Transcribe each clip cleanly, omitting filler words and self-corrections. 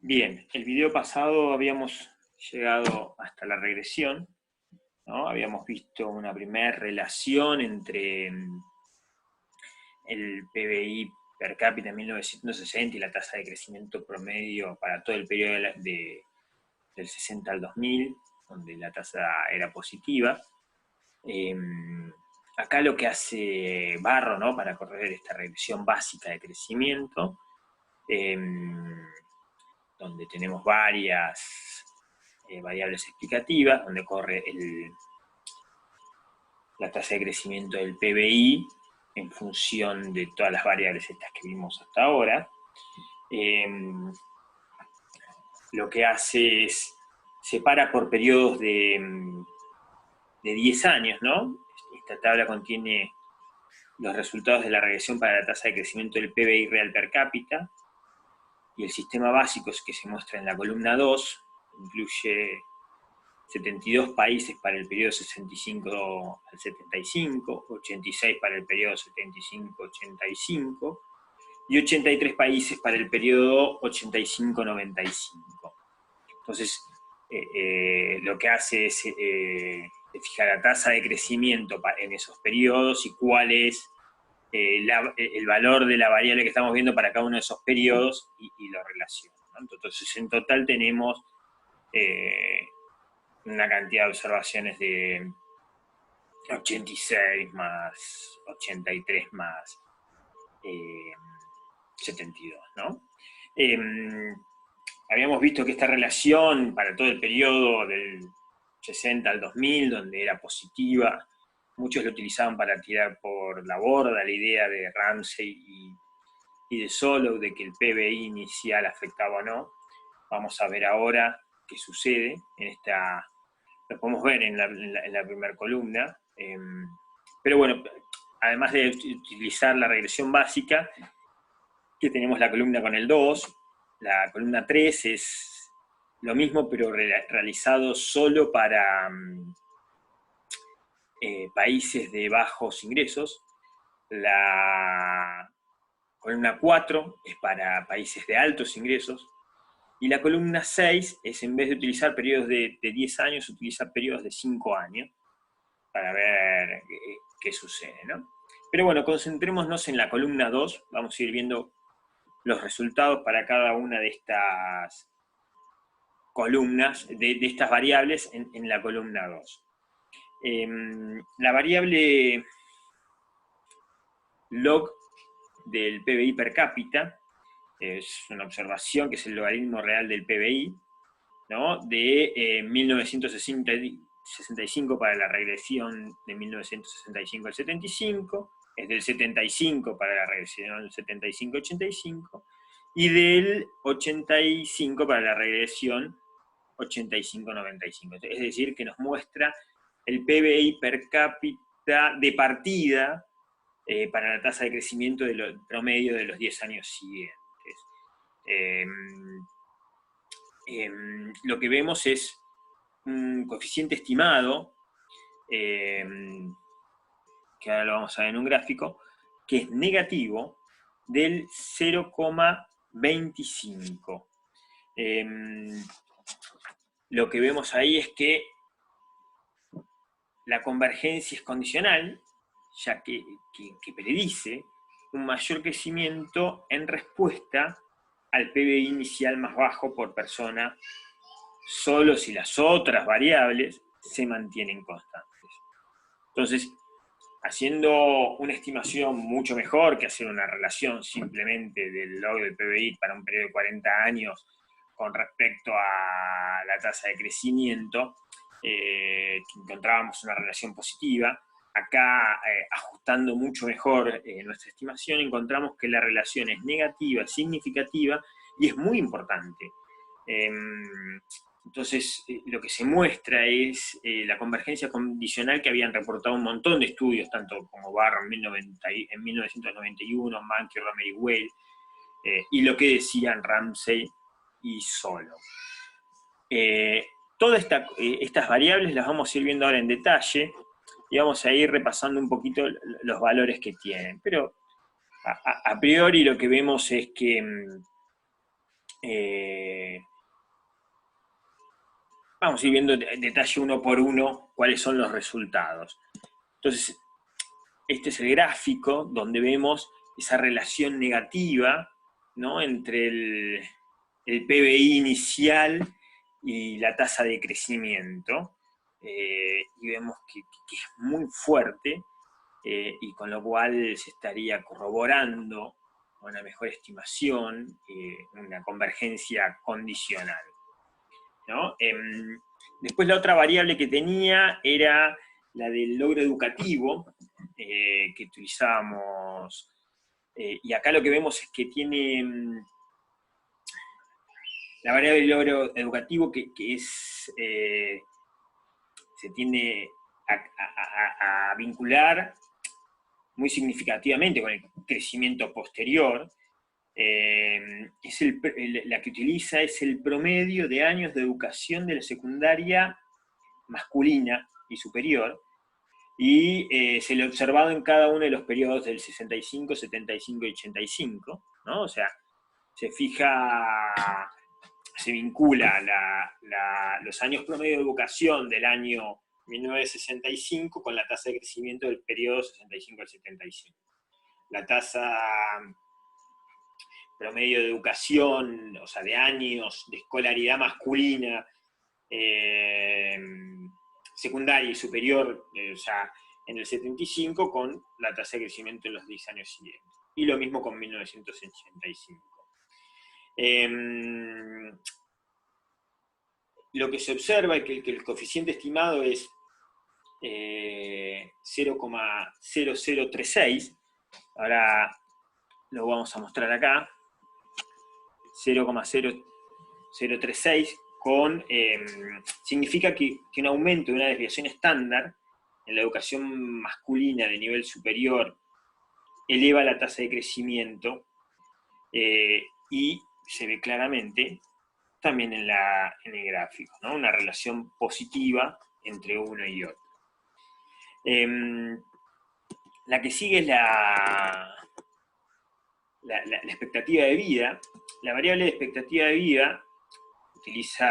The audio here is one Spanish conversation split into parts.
Bien, el video pasado habíamos llegado hasta la regresión, ¿no? Habíamos visto una primera relación entre el PBI per cápita en 1960 y la tasa de crecimiento promedio para todo el periodo del 60 al 2000, donde la tasa era positiva. Eh, Acá lo que hace Barro, ¿no?, para correr esta regresión básica de crecimiento, eh, donde tenemos varias variables explicativas, donde corre la tasa de crecimiento del PBI en función de todas las variables estas que vimos hasta ahora. Lo que hace es separa por periodos de 10 años, ¿no? Esta tabla contiene los resultados de la regresión para la tasa de crecimiento del PBI real per cápita, y el sistema básico que se muestra en la columna 2 incluye 72 países para el periodo 65 al 75, 86 para el periodo 75-85 y 83 países para el periodo 85-95. Entonces, lo que hace es fijar la tasa de crecimiento en esos periodos y cuál es el valor de la variable que estamos viendo para cada uno de esos periodos y lo relaciona, ¿no? Entonces, en total tenemos una cantidad de observaciones de 86 más 83 más 72, ¿no? Habíamos visto que esta relación para todo el periodo del 60 al 2000, donde era positiva, muchos lo utilizaban para tirar por la borda la idea de Ramsey y de Solow de que el PBI inicial afectaba o no. Vamos a ver ahora qué sucede en esta. Lo podemos ver en la primera columna. Pero bueno, además de utilizar la regresión básica, que tenemos la columna con el 2, la columna 3 es lo mismo, pero realizado solo para países de bajos ingresos. La columna 4 es para países de altos ingresos. Y la columna 6 es, en vez de utilizar periodos de 10 años, utiliza periodos de 5 años para ver qué sucede, ¿no? Pero bueno, concentrémonos en la columna 2. Vamos a ir viendo los resultados para cada una de estas columnas, de estas variables en la columna 2. La variable log del PBI per cápita es una observación que es el logaritmo real del PBI, ¿no?, de 1965 para la regresión de 1965 al 75, es del 75 para la regresión del 75-85, y del 85 para la regresión 85-95. Es decir, que nos muestra el PBI per cápita de partida para la tasa de crecimiento promedio de los 10 años siguientes. Lo que vemos es un coeficiente estimado, que ahora lo vamos a ver en un gráfico, que es negativo del 0,25. Lo que vemos ahí es que la convergencia es condicional, ya que predice un mayor crecimiento en respuesta al PBI inicial más bajo por persona, solo si las otras variables se mantienen constantes. Entonces, haciendo una estimación mucho mejor que hacer una relación simplemente del log del PBI para un periodo de 40 años con respecto a la tasa de crecimiento, encontrábamos una relación positiva. Acá, ajustando mucho mejor nuestra estimación, encontramos que la relación es negativa, significativa, y es muy importante. Entonces, lo que se muestra es la convergencia condicional que habían reportado un montón de estudios, tanto como Barro en 1991, Mankey, Romer y Weil, y lo que decían Ramsey y Solow. Todas estas variables las vamos a ir viendo ahora en detalle, y vamos a ir repasando un poquito los valores que tienen. Pero a priori lo que vemos es que vamos a ir viendo en detalle uno por uno cuáles son los resultados. Entonces, este es el gráfico donde vemos esa relación negativa, ¿no?, entre el PBI inicial y la tasa de crecimiento, y vemos que es muy fuerte, y con lo cual se estaría corroborando una mejor estimación, una convergencia condicional, ¿no? Después la otra variable que tenía era la del logro educativo, que utilizábamos, y acá lo que vemos es que tiene la variable del logro educativo que es, se tiende a vincular muy significativamente con el crecimiento posterior. La que utiliza es el promedio de años de educación de la secundaria masculina y superior, y se lo ha observado en cada uno de los periodos del 65, 75 y 85, ¿no? O sea, se fija, se vincula los años promedio de educación del año 1965 con la tasa de crecimiento del periodo 65 al 75. La tasa promedio de educación, o sea, de años de escolaridad masculina, secundaria y superior, o sea, en el 75, con la tasa de crecimiento en los 10 años siguientes. Y lo mismo con 1985. Lo que se observa es que el coeficiente estimado es 0,0036. Ahora lo vamos a mostrar acá. 0,0036 significa que un aumento de una desviación estándar en la educación masculina de nivel superior eleva la tasa de crecimiento, y se ve claramente también en el gráfico, ¿no? Una relación positiva entre uno y otro. La que sigue es la expectativa de vida. La variable de expectativa de vida utiliza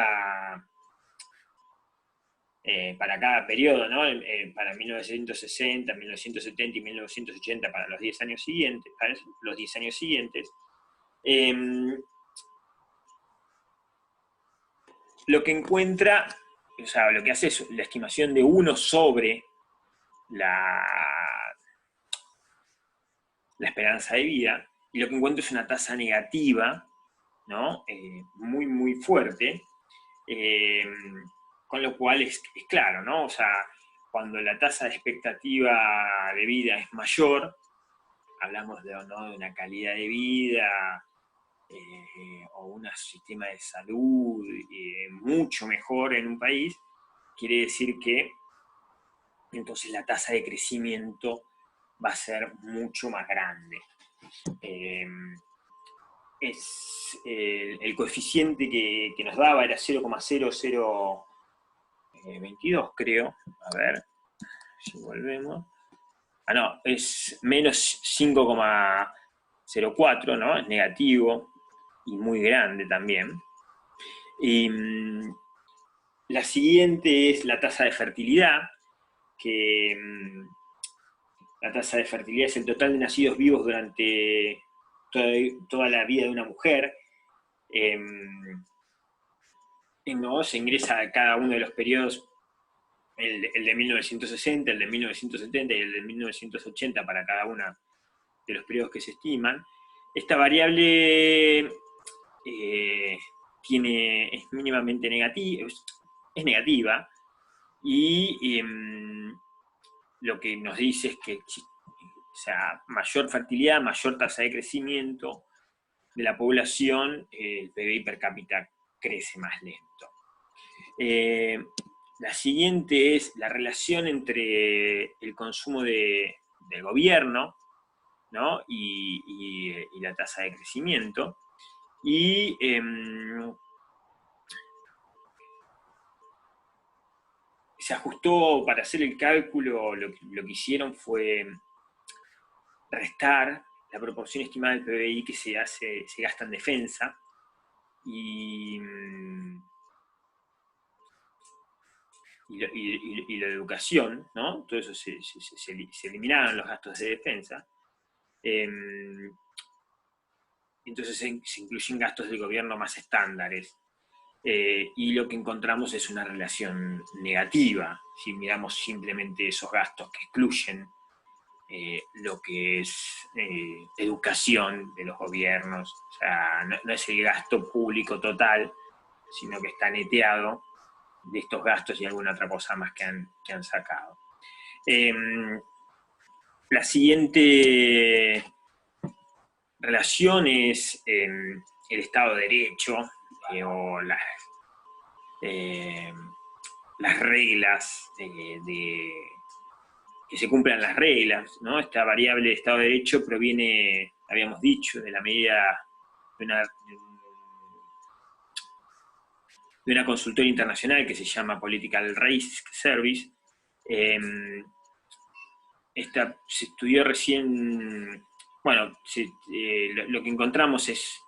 para cada periodo, ¿no? Para 1960, 1970 y 1980 para los 10 años siguientes. Lo que encuentra, o sea, lo que hace es la estimación de 1 sobre la esperanza de vida, y lo que encuentro es una tasa negativa, ¿no? Muy, muy fuerte, con lo cual es claro, ¿no? O sea, cuando la tasa de expectativa de vida es mayor, hablamos ¿no?, de una calidad de vida, o un sistema de salud mucho mejor en un país, quiere decir que entonces la tasa de crecimiento va a ser mucho más grande. El coeficiente que nos daba era 0,0022, creo. A ver, si volvemos. Ah, no, es menos 5,04, ¿no? Es negativo y muy grande también. Y la siguiente es la tasa de fertilidad, que la tasa de fertilidad es el total de nacidos vivos durante toda la vida de una mujer. ¿No? Se ingresa a cada uno de los periodos, el de 1960, el de 1970 y el de 1980 para cada uno de los periodos que se estiman. Esta variable es mínimamente negativa, es negativa, y lo que nos dice es que, o sea, mayor fertilidad, mayor tasa de crecimiento de la población, el PBI per cápita crece más lento. La siguiente es la relación entre el consumo del gobierno, ¿no?, y la tasa de crecimiento. Y se ajustó para hacer el cálculo, lo que hicieron fue restar la proporción estimada del PBI que se gasta en defensa, y y la educación, ¿no? Todo eso se eliminaron los gastos de defensa. Entonces se incluyen gastos del gobierno más estándares. Y lo que encontramos es una relación negativa, si miramos simplemente esos gastos que excluyen lo que es educación de los gobiernos. O sea, no es el gasto público total, sino que está neteado de estos gastos y alguna otra cosa más que han sacado. La siguiente relación es el Estado de Derecho o las reglas que se cumplan las reglas, ¿no? Esta variable de Estado de Derecho proviene, habíamos dicho, de la medida de una consultora internacional que se llama Political Risk Service. Esta se estudió recién, bueno, lo que encontramos es,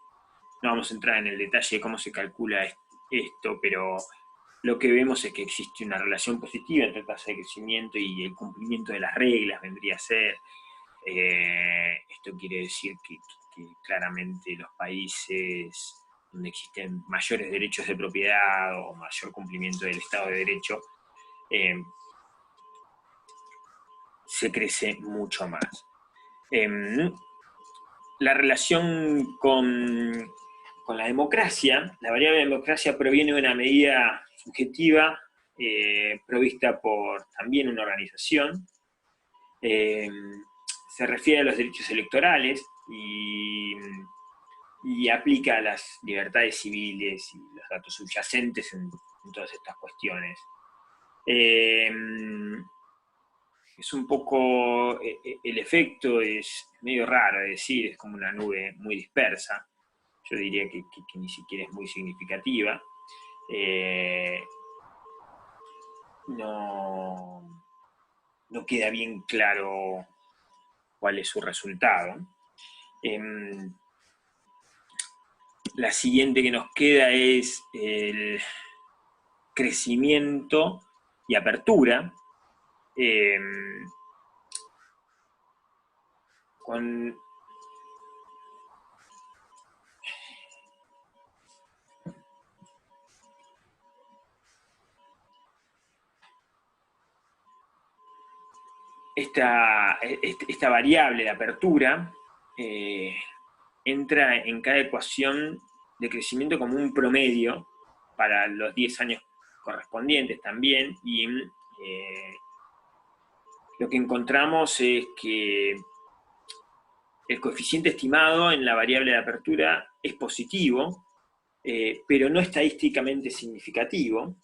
no vamos a entrar en el detalle de cómo se calcula esto, pero lo que vemos es que existe una relación positiva entre tasa de crecimiento y el cumplimiento de las reglas, vendría a ser. Esto quiere decir que claramente los países donde existen mayores derechos de propiedad o mayor cumplimiento del Estado de Derecho, se crece mucho más. La relación con la democracia, la variable de democracia proviene de una medida subjetiva provista por también una organización. Se refiere a los derechos electorales y aplica a las libertades civiles y los datos subyacentes en todas estas cuestiones. Es un poco, el efecto es medio raro de decir, es como una nube muy dispersa. Yo diría que ni siquiera es muy significativa. No queda bien claro cuál es su resultado. La siguiente que nos queda es el crecimiento y apertura. Con esta variable de apertura entra en cada ecuación de crecimiento como un promedio para los 10 años correspondientes también, y lo que encontramos es que el coeficiente estimado en la variable de apertura es positivo, pero no estadísticamente significativo,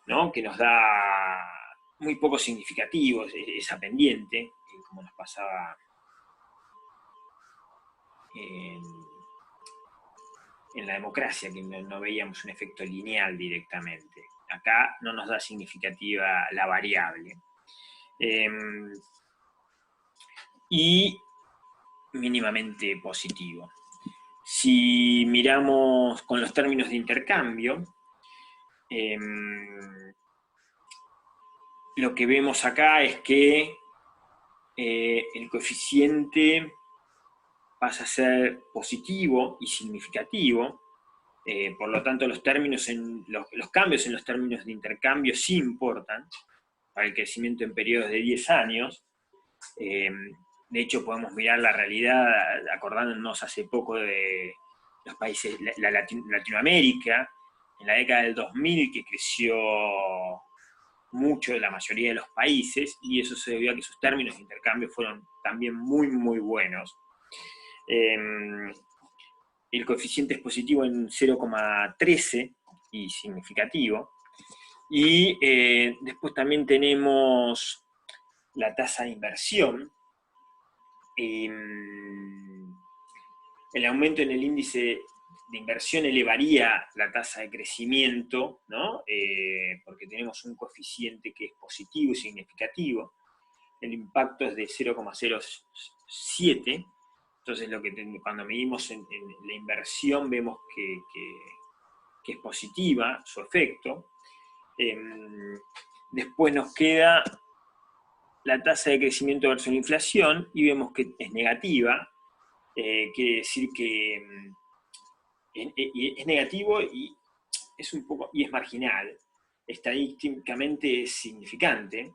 ¿no? Que nos da muy poco significativo esa pendiente, como nos pasaba en la democracia, que no veíamos un efecto lineal directamente. Acá no nos da significativa la variable. Y mínimamente positivo. Si miramos con los términos de intercambio, lo que vemos acá es que el coeficiente pasa a ser positivo y significativo, por lo tanto los cambios en los términos de intercambio sí importan para el crecimiento en periodos de 10 años. De hecho, podemos mirar la realidad acordándonos hace poco de los países, Latinoamérica, en la década del 2000, que creció mucho de la mayoría de los países, y eso se debió a que sus términos de intercambio fueron también muy, muy buenos. El coeficiente es positivo en 0,13 y significativo. Y después también tenemos la tasa de inversión. El aumento en el índice de inversión elevaría la tasa de crecimiento, ¿no? Porque tenemos un coeficiente que es positivo y significativo. El impacto es de 0,07. Entonces, cuando medimos en la inversión, vemos que que es positiva, su efecto. Después nos queda la tasa de crecimiento versus la inflación, y vemos que es negativa, quiere decir que es negativo y es marginal, estadísticamente es significante.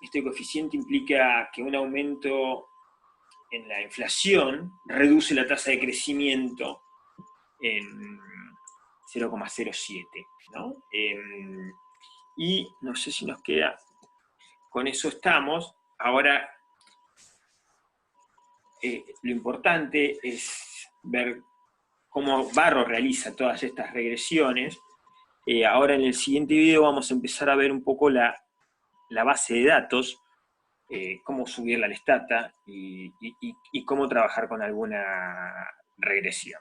Este coeficiente implica que un aumento en la inflación reduce la tasa de crecimiento en 0,07, ¿no? Y no sé si nos queda, con eso estamos. Ahora, lo importante es ver cómo Barro realiza todas estas regresiones. Ahora en el siguiente video vamos a empezar a ver un poco la base de datos, cómo subirla al Stata y cómo trabajar con alguna regresión.